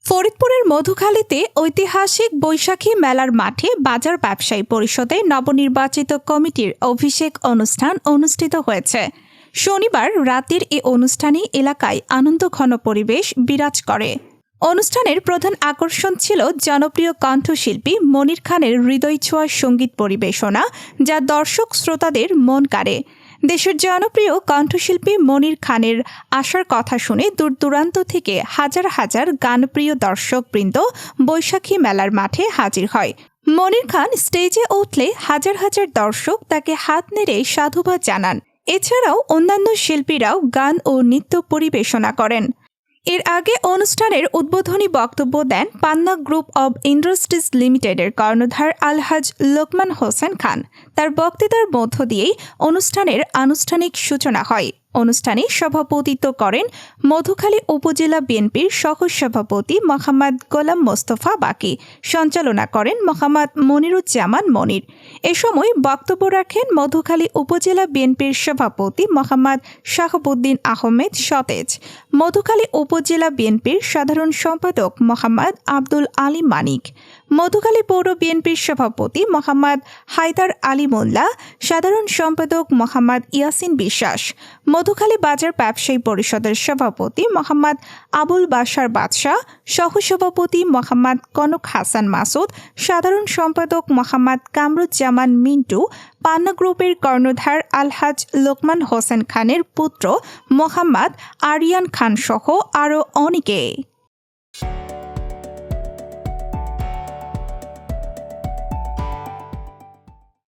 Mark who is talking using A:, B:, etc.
A: ফরিদপুরের মধুখালীতে ঐতিহাসিক বৈশাখী মেলার মাঠে বাজার ব্যবসায়ী পরিষদের নবনির্বাচিত কমিটির অভিষেক অনুষ্ঠান অনুষ্ঠিত হয়েছে। শনিবার রাতের এই অনুষ্ঠানে এলাকায় আনন্দঘন পরিবেশ বিরাজ করে। অনুষ্ঠানের প্রধান আকর্ষণ ছিল জনপ্রিয় কণ্ঠশিল্পী মনির খানের হৃদয়ছোঁয়া সঙ্গীত পরিবেশনা, যা দর্শক শ্রোতাদের মন কাড়ে। দেশের জনপ্রিয় কণ্ঠশিল্পী মনির খানের আসার কথা শুনে দূর দূরান্ত থেকে হাজার হাজার গানপ্রিয় দর্শকবৃন্দ বৈশাখী মেলার মাঠে হাজির হয়। মনির খান স্টেজে উঠলে হাজার হাজার দর্শক তাকে হাত নেড়ে সাধুবাদ জানান। এছাড়াও অন্যান্য শিল্পীরাও গান ও নৃত্য পরিবেশনা করেন। এর আগে অনুষ্ঠানের উদ্বোধনী বক্তব্য দেন পান্না গ্রুপ অব ইন্ডাস্ট্রিজ লিমিটেডের কর্ণধার আলহাজ লোকমান হোসেন খান। তার বক্তৃতার মধ্য দিয়েই অনুষ্ঠানের আনুষ্ঠানিক সূচনা হয়। অনুষ্ঠানে সভাপতিত্ব করেন মধুখালী উপজেলা বিএনপির সহসভাপতি মোহাম্মদ গোলাম মোস্তফা বাকি, সঞ্চালনা করেন মোহাম্মদ মনিরুজ্জামান মনির। এ সময় বক্তব্য রাখেন মধুখালী উপজেলা বিএনপির সভাপতি মোহাম্মদ শাহাবুদ্দিন আহমেদ সতেজ, মধুখালী উপজেলা বিএনপির সাধারণ সম্পাদক মোহাম্মদ আব্দুল আলী মানিক, মধুখালী পৌর বিএনপির সভাপতি মোহাম্মদ হায়দার আলী মোল্লা, সাধারণ সম্পাদক মোহাম্মদ ইয়াসিন বিশ্বাস, মধুখালী বাজার ব্যবসায়ী পরিষদের সভাপতি মোহাম্মদ আবুল বাশার বাদশাহ, সহসভাপতি মোহাম্মদ কনক হাসান মাসুদ, সাধারণ সম্পাদক মোহাম্মদ কামরুজ্জামান মিন্টু, পান্না গ্রুপের কর্ণধার আলহাজ লোকমান হোসেন খানের পুত্র মোহাম্মদ আরিয়ান খান সহ আরও অনেকে।